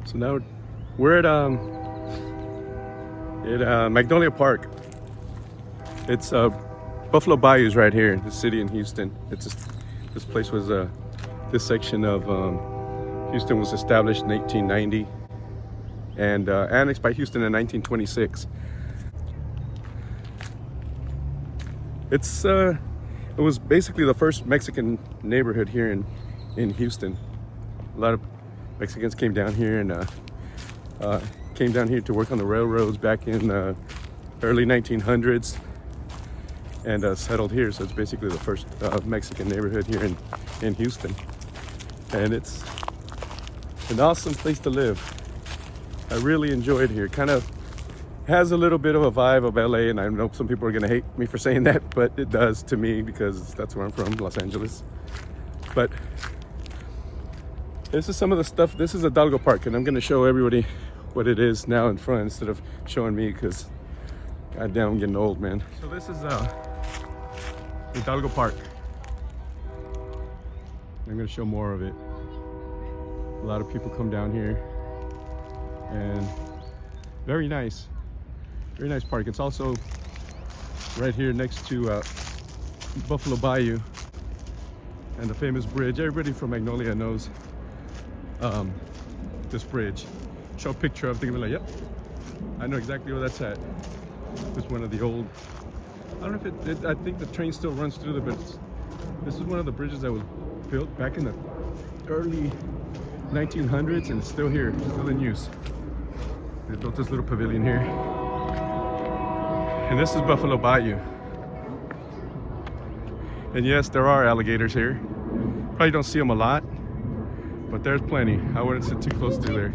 So now we're at Magnolia Park. It's Buffalo Bayou's right here, the city in Houston. This place was this section of Houston was established in 1890 and annexed by Houston in 1926. It was basically the first Mexican neighborhood here in Houston. A lot of Mexicans came down here and came down here to work on the railroads back in early 1900s and settled here. So it's basically the first Mexican neighborhood here in Houston. And it's an awesome place to live. I really enjoyed here. Kind of has a little bit of a vibe of LA, and I know some people are gonna hate me for saying that, but it does to me because that's where I'm from, Los Angeles. But this is some of the stuff. This is Hidalgo Park, and I'm gonna show everybody what it is now in front instead of showing me, because goddamn, I'm getting old, man. So this is Hidalgo Park. I'm gonna show more of it. A lot of people come down here, and very nice park. It's also right here next to Buffalo Bayou and the famous bridge. Everybody from Magnolia knows this bridge. Show a picture of it, they're gonna be like, yep, I know exactly where that's at. It's one of the old, I don't know if I think the train still runs through there, but this is one of the bridges that was built back in the early 1900s, and it's still here, still in use. They built this little pavilion here. And this is Buffalo Bayou. And yes, there are alligators here. Probably don't see them a lot, but there's plenty. I wouldn't sit too close to there.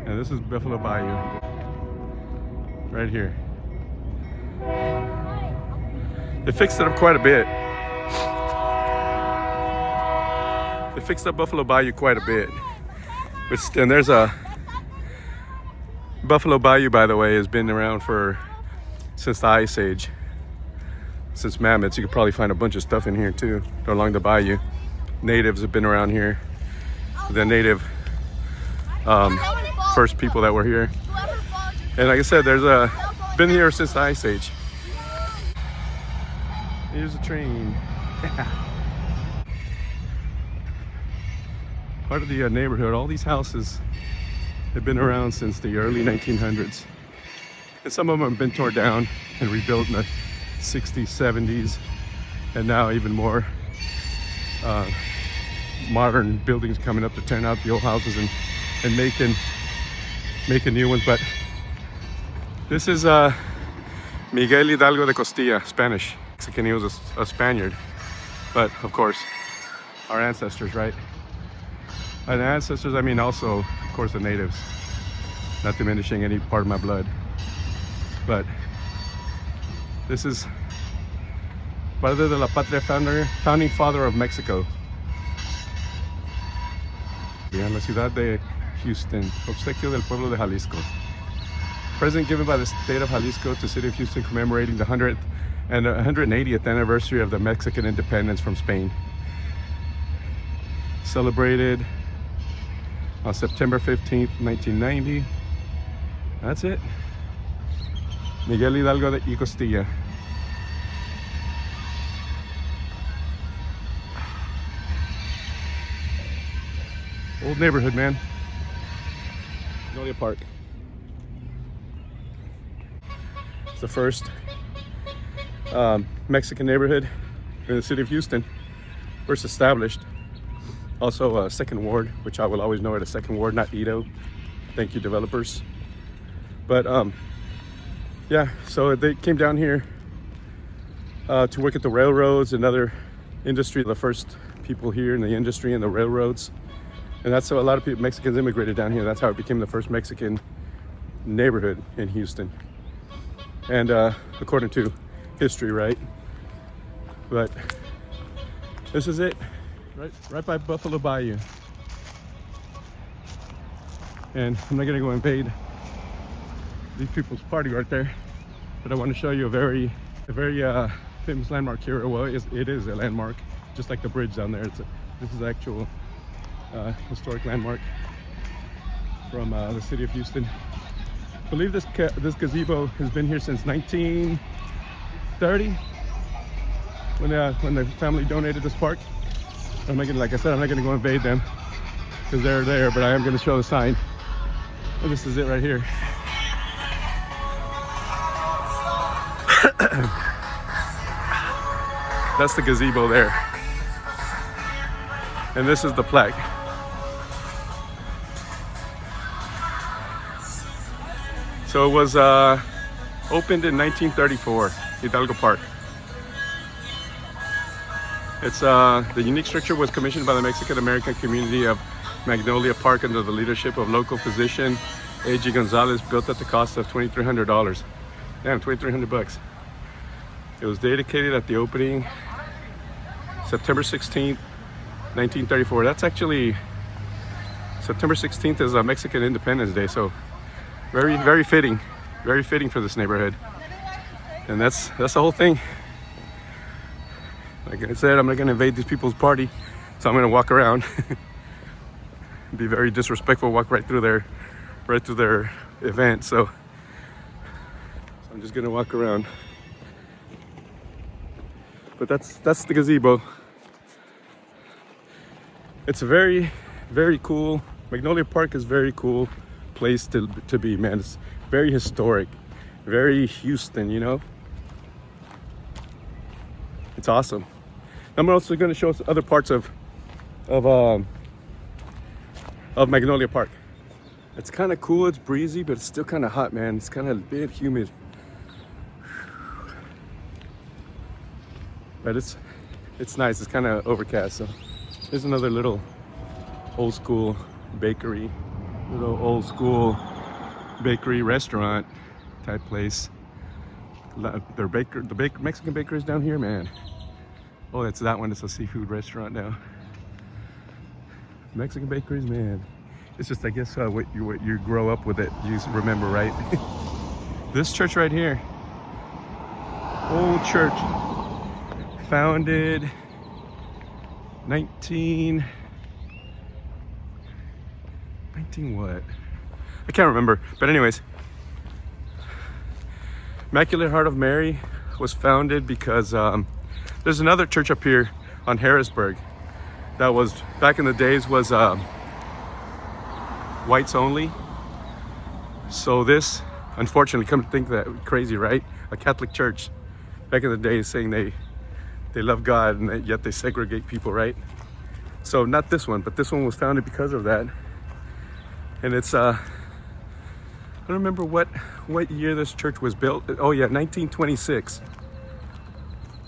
And this is Buffalo Bayou. Right here. They fixed it up quite a bit. They fixed up Buffalo Bayou quite a bit. And there's a Buffalo Bayou, by the way, has been around since the Ice Age. Since mammoths, you could probably find a bunch of stuff in here too, along the bayou. Natives have been around here. The native first people that were here. And like I said, there's been here since the Ice Age. Here's a train. Part of the neighborhood. All these houses have been around since the early 1900s. And some of them have been torn down and rebuilt in the 60s, 70s, and now even more modern buildings coming up to turn out the old houses and making new ones. But this is Miguel Hidalgo de Costilla, Spanish. Mexican, he was a Spaniard. But of course, our ancestors, right? And ancestors, I mean also, of course, the natives. Not diminishing any part of my blood. But this is Padre de la Patria, founding father of Mexico. En la ciudad de Houston, obsequio del pueblo de Jalisco. Present given by the state of Jalisco to the city of Houston, commemorating the 100th and 180th anniversary of the Mexican independence from Spain. Celebrated on September 15th, 1990. That's it. Miguel Hidalgo de Costilla. Old neighborhood, man. Magnolia Park. It's the first Mexican neighborhood in the city of Houston. First established. Also second ward, which I will always know it as second ward, not Edo. Thank you, developers. But yeah, so they came down here to work at the railroads and other industry. The first people here in the industry and the railroads. And that's how a lot of people, Mexicans immigrated down here. That's how it became the first Mexican neighborhood in Houston. And according to history, right? But this is it, right by Buffalo Bayou. And I'm not gonna go invade these people's party right there, but I want to show you a very famous landmark here. Well, it is a landmark, just like the bridge down there. This is actual historic landmark. from the city of Houston. I believe this gazebo has been here since 1930 when the family donated this park. I'm not gonna, like I said, I'm not gonna go invade them because they're there, but I am gonna show the sign. And this is it right here. That's the gazebo there. And this is the plaque. So it was opened in 1934, Hidalgo Park. It's the unique structure was commissioned by the Mexican American community of Magnolia Park under the leadership of local physician A.G. Gonzalez, built at the cost of $2,300. Damn, 2,300 bucks. It was dedicated at the opening September 16th, 1934. That's actually September 16th is a Mexican Independence Day, so very, very fitting for this neighborhood. And that's the whole thing. Like I said, I'm not gonna invade these people's party, so I'm gonna walk around. Be very disrespectful, walk right through their event. So I'm just gonna walk around. But that's the gazebo. It's a very, very cool. Magnolia Park is a very cool place to be, man. It's very historic, very Houston, you know. It's awesome. I'm also going to show us other parts of Magnolia Park. It's kind of cool. It's breezy, but it's still kind of hot, man. It's kind of a bit humid. But it's nice. It's kind of overcast. So there's another little old school bakery, restaurant type place. The Mexican bakeries down here, man. Oh, it's that one. It's a seafood restaurant now. Mexican bakeries, man. It's just, I guess, what you grow up with it. You remember, right? This church right here, old church, founded 19 what? I can't remember. But anyways, Immaculate Heart of Mary was founded because there's another church up here on Harrisburg that was, back in the days, was whites only. So this, unfortunately, come to think that, crazy, right? A Catholic church back in the day saying they love God and yet they segregate people, right? So not this one, but this one was founded because of that. And it's I don't remember what year this church was built. Oh yeah, 1926.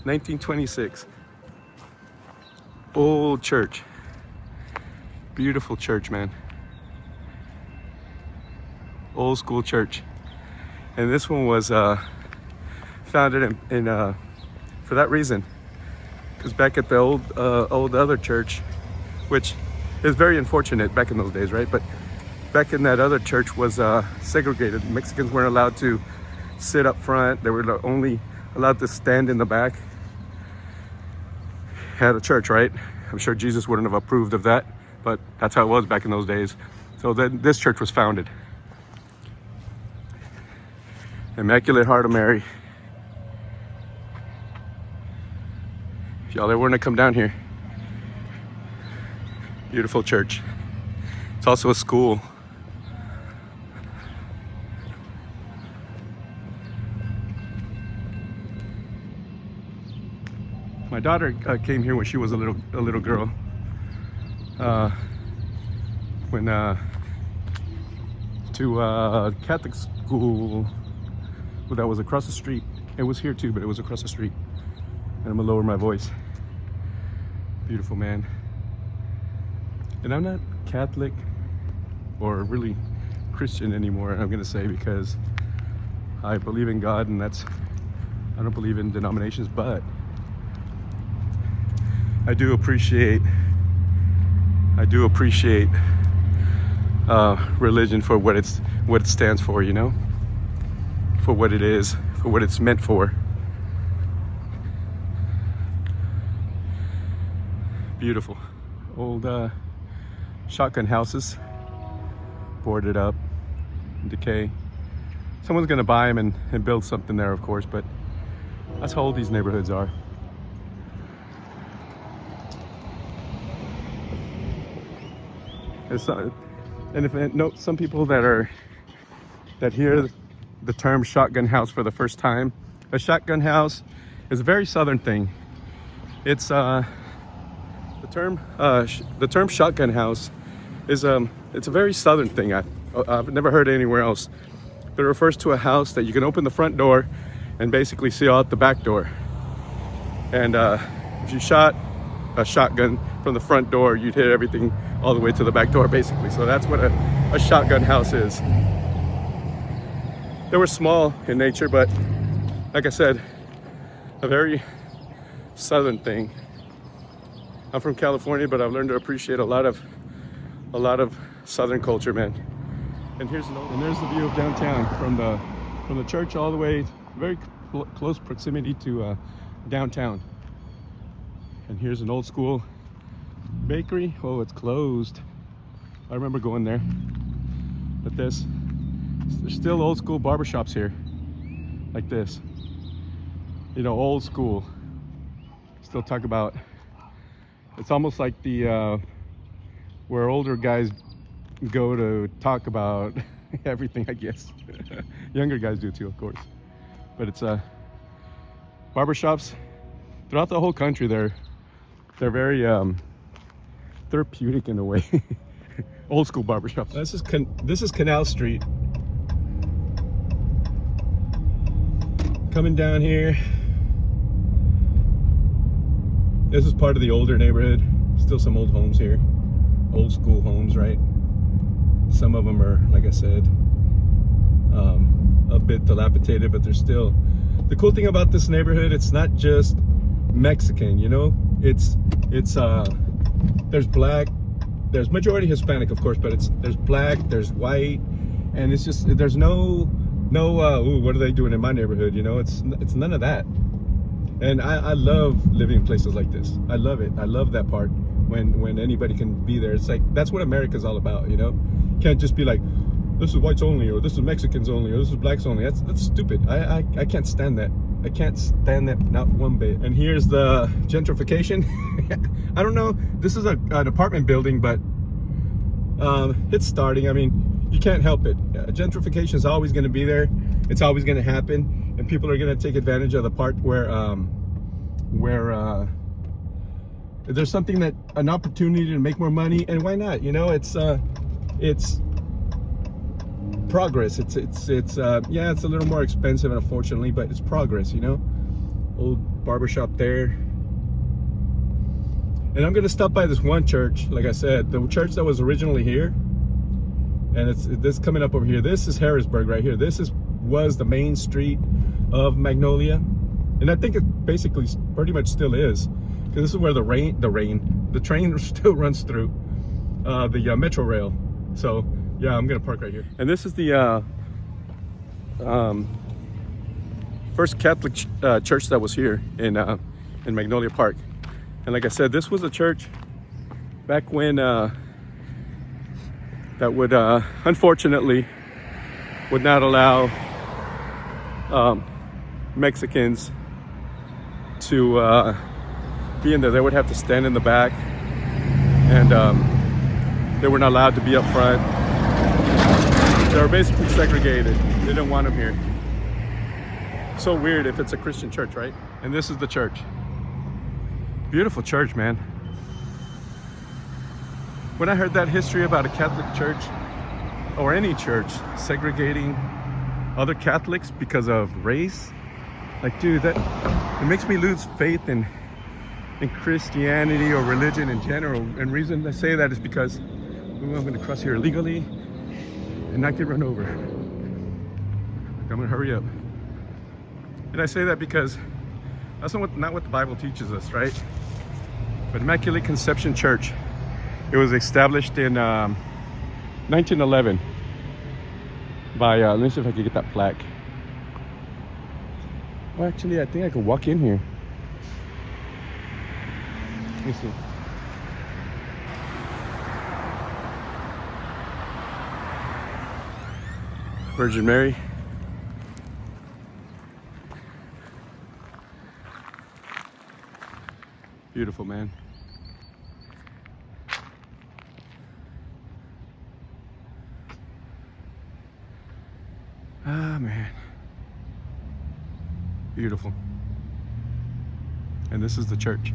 1926. Old church. Beautiful church, man. Old school church. And this one was founded in for that reason. Because back at the old other church, which is very unfortunate back in those days, right? But back in that other church was segregated. Mexicans weren't allowed to sit up front. They were only allowed to stand in the back. Had a church, right? I'm sure Jesus wouldn't have approved of that, but that's how it was back in those days. So then this church was founded. Immaculate Heart of Mary. If y'all ever want to come down here, beautiful church. It's also a school. My daughter came here when she was a little girl. When to Catholic school that was across the street. It was here too, but it was across the street. And I'm gonna lower my voice. Beautiful, man. And I'm not Catholic or really Christian anymore, I'm gonna say, because I believe in God, and I don't believe in denominations, but I do appreciate religion for what it stands for, you know, for what it is, for what it's meant for. Beautiful old shotgun houses, boarded up, in decay. Someone's gonna buy them and build something there, of course, but that's how old these neighborhoods are. And some people that hear the term shotgun house for the first time, a shotgun house is a very southern thing. It's the term shotgun house is it's a very southern thing. I've never heard it anywhere else. It refers to a house that you can open the front door and basically see out the back door. And if you shot a shotgun from the front door, you'd hit everything all the way to the back door, basically. So that's what a shotgun house is. They were small in nature, but like I said, a very southern thing. I'm from California, but I've learned to appreciate a lot of southern culture, man. And there's the view of downtown from the church all the way, very close proximity to downtown. And here's an old school bakery. Oh, it's closed. I remember going there. But there's still old school barbershops here, like this. You know, old school. Still talk about. It's almost like the where older guys go to talk about everything, I guess. Younger guys do too, of course. But it's barbershops throughout the whole country. They're very therapeutic in a way. Old school barbershops. This is Canal Street. Coming down here. This is part of the older neighborhood. Still some old homes here. Old school homes, right? Some of them are, like I said, a bit dilapidated, but they're still. The cool thing about this neighborhood, it's not just Mexican, you know? It's there's black, there's majority Hispanic, of course, but there's black, there's white, and it's just, there's no ooh, what are they doing in my neighborhood, you know? It's none of that. And I love living in places like this. I love it. I love that part when anybody can be there. It's like, that's what America's all about, you know? You can't just be like, this is whites only, or this is Mexicans only, or this is blacks only. That's stupid. I can't stand that. I can't stand that, not one bit. And here's the gentrification. I don't know, this is an apartment building, but it's starting. I mean, you can't help it. Gentrification is always going to be there. It's always going to happen, and people are going to take advantage of the part where there's something an opportunity to make more money, and why not? You know, it's progress. It's yeah, it's a little more expensive, unfortunately, but it's progress, you know. Old barbershop there. And I'm gonna stop by this one church, like I said, the church that was originally here. And it's this coming up over here. This is Harrisburg right here. This was the main street of Magnolia. And I think it basically pretty much still is. Because this is where the train still runs through the Metro Rail. So yeah, I'm gonna park right here. And this is the first Catholic church that was here in Magnolia Park. And like I said, this was a church back when that would unfortunately would not allow Mexicans to be in there. They would have to stand in the back, and they were not allowed to be up front. They were basically segregated. They didn't want them here. So weird if it's a Christian church, right? And this is the church. Beautiful church, man. When I heard that history about a Catholic church, or any church, segregating other Catholics because of race, like, dude, that it makes me lose faith in Christianity or religion in general. And reason I say that is because I'm going to cross here illegally and not get run over. I'm going to hurry up. And I say that because that's not what the Bible teaches us, right? But Immaculate Conception Church, it was established in 1911 by, let me see if I can get that plaque. Well, actually, I think I can walk in here. Let me see. Virgin Mary. Beautiful, man. Ah, man. Beautiful. And this is the church.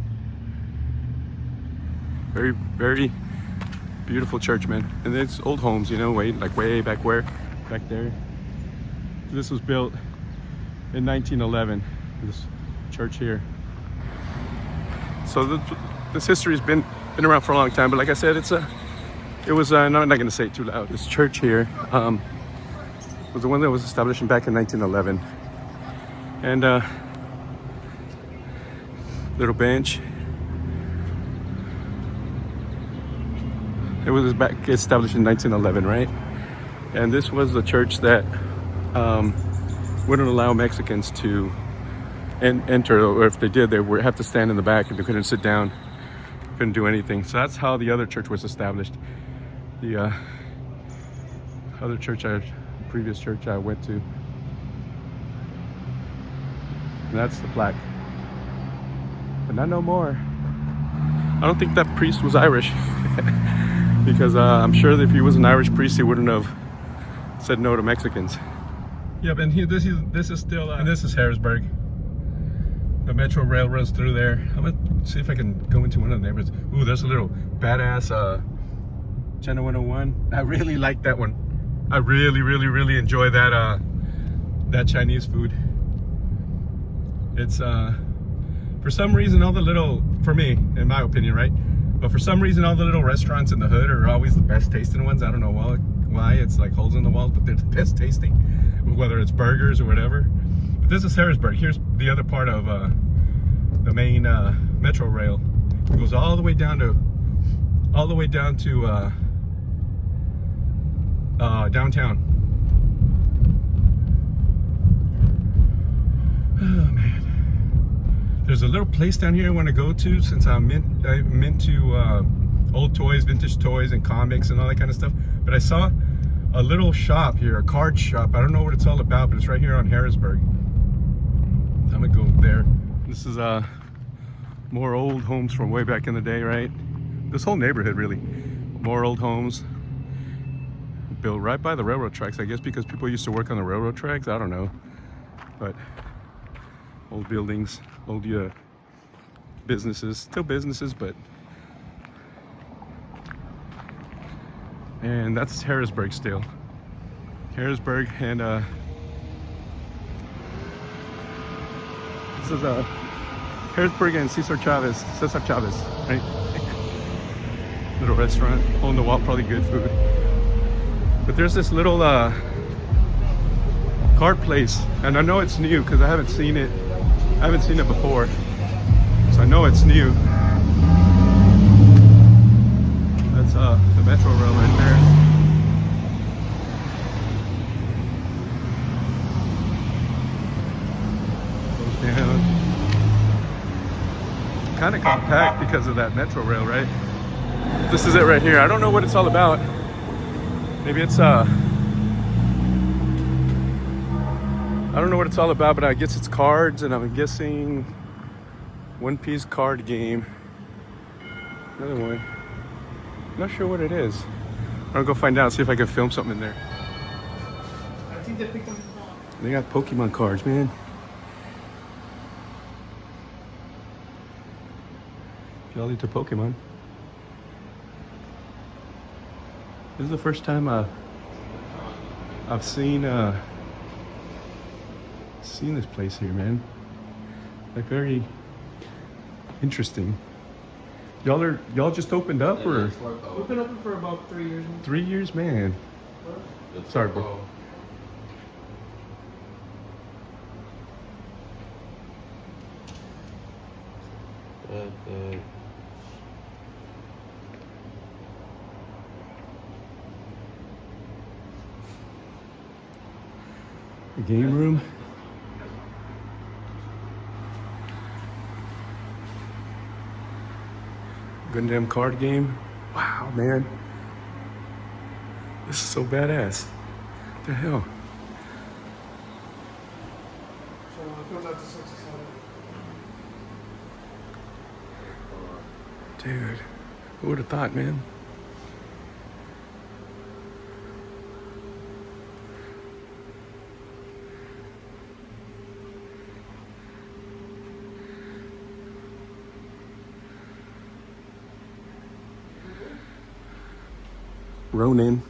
Very, very beautiful church, man. And it's old homes, you know, way back there. This was built in 1911, this church here. So this history has been around for a long time, but like I said, it was no, I'm not gonna say it too loud. This church here was the one that was established back in 1911. And little bench. It was back established in 1911, right? And this was the church that wouldn't allow Mexicans to enter, or if they did, they would have to stand in the back and they couldn't sit down, couldn't do anything. So that's how the other church was established. The other church, previous church I went to. And that's the plaque. But not no more. I don't think that priest was Irish. Because I'm sure that if he was an Irish priest, he wouldn't have said no to Mexicans. Yeah, but this is still, and this is Harrisburg. The Metro Rail runs through there. I'm gonna see if I can go into one of the neighborhoods. Ooh, there's a little badass China 101. I really like that one. I really enjoy that Chinese food. It's for some reason all the little, for me, in my opinion, right? But for some reason all the little restaurants in the hood are always the best tasting ones. I don't know why. It's like holes in the walls, but they're the best tasting, whether it's burgers or whatever. But this is Harrisburg. Here's the other part of the main Metro Rail. It goes all the way down to downtown. Oh man. There's a little place down here I want to go to, since I'm into old toys, vintage toys, and comics and all that kind of stuff. But I saw a little shop here, a card shop. I don't know what it's all about, but it's right here on Harrisburg. I'm gonna go there. This is more old homes from way back in the day, right? This whole neighborhood, really. More old homes built right by the railroad tracks, I guess, because people used to work on the railroad tracks. I don't know, but old buildings, old businesses, still businesses, but. And that's Harrisburg still. Harrisburg, and this is Harrisburg and Cesar Chavez, right? Little restaurant, hole in the wall, probably good food. But there's this little card place, and I know it's new because I haven't seen it before, so I know it's new. That's the Metro Rail right there. Goes down. Kind of compact because of that Metro Rail, right? This is it right here. I don't know what it's all about. Maybe it's I don't know what it's all about, but I guess it's cards, and I'm guessing one-piece card game. Another one. Not sure what it is. I'll go find out, see if I can film something in there. I think they picked them. They got Pokemon cards, man. Y'all into Pokemon? This is the first time I've seen this place here, man. Like, very interesting. Y'all just opened up, or? We've been open for about 3 years now. 3 years, man. Sorry, bro. The game room. Gundam card game. Wow, man. This is so badass. What the hell? Goes out to 6 or 7. Dude, who would have thought, man? Ronin.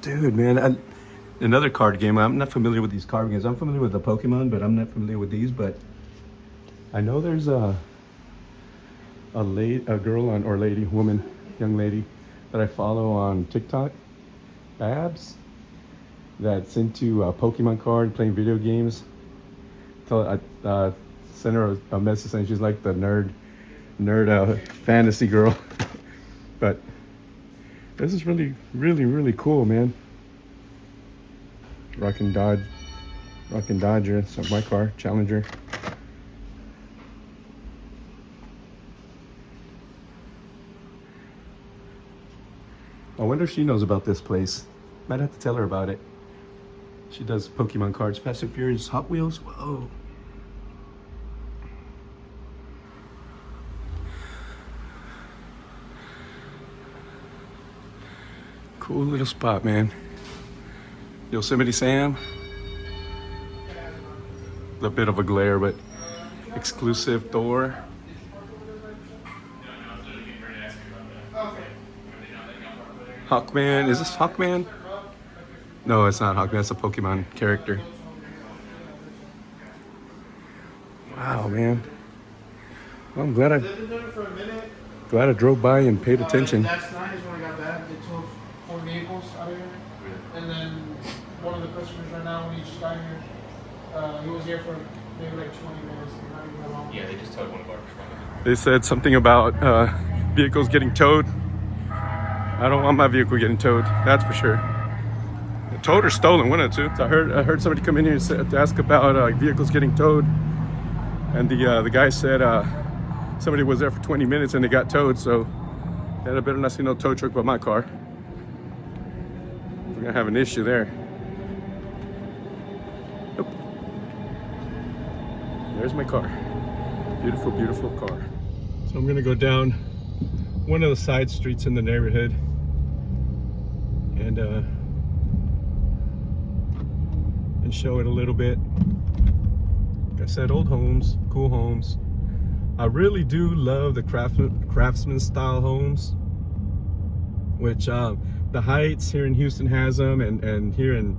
Dude, man, another card game. I'm not familiar with these card games. I'm familiar with the Pokemon, but I'm not familiar with these. But I know there's a girl on, or lady, woman, young lady that I follow on TikTok, Babs, that's into Pokemon card, playing video games. I sent her a message saying she's like the nerd fantasy girl. But this is really, really, really cool, man. Rockin' Dodger. It's my car, Challenger. I wonder if she knows about this place. Might have to tell her about it. She does Pokemon cards, Fast and Furious, Hot Wheels. Whoa. Cool little spot, man. Yosemite Sam. A bit of a glare, but exclusive door. Hawkman. Is this Hawkman? No, it's not Hawkman. It's a Pokemon character. Wow, man. Well, I'm glad I drove by and paid attention. Last night is when I got back. They took 4 vehicles out of here. And then one of the customers right now, when he just got here, he was here for maybe like 20 minutes. Not even that long. Yeah, they just towed one of ours. They said something about vehicles getting towed. I don't want my vehicle getting towed. That's for sure. Towed or stolen, one of the two. So I heard somebody come in here to ask about vehicles getting towed, and the guy said somebody was there for 20 minutes and they got towed. So then I better not see no tow truck but my car. We're gonna have an issue there. Nope. There's my car. Beautiful, beautiful car. So I'm gonna go down one of the side streets in the neighborhood and show it a little bit. Like I said, old homes, cool homes. I really do love the craftsman style homes, which the Heights here in Houston has them, and here in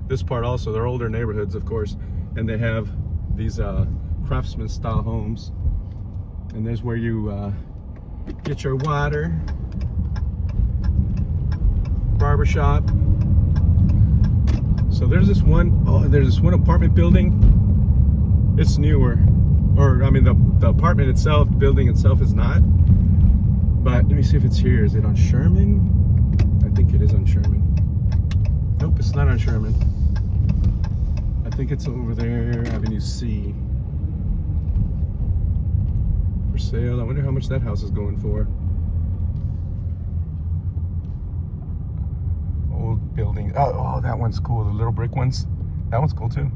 this part also. They're older neighborhoods, of course, and they have these craftsman style homes. And there's where you get your water, barbershop. So there's this one apartment building. It's newer, or I mean the apartment itself, the building itself is not. But let me see if it's here. Is it on Sherman? I think it is on Sherman. Nope, it's not on Sherman. I think it's over there, Avenue C. For sale. I wonder how much that house is going for. Old building. Oh, that one's cool. The little brick ones. That one's cool too.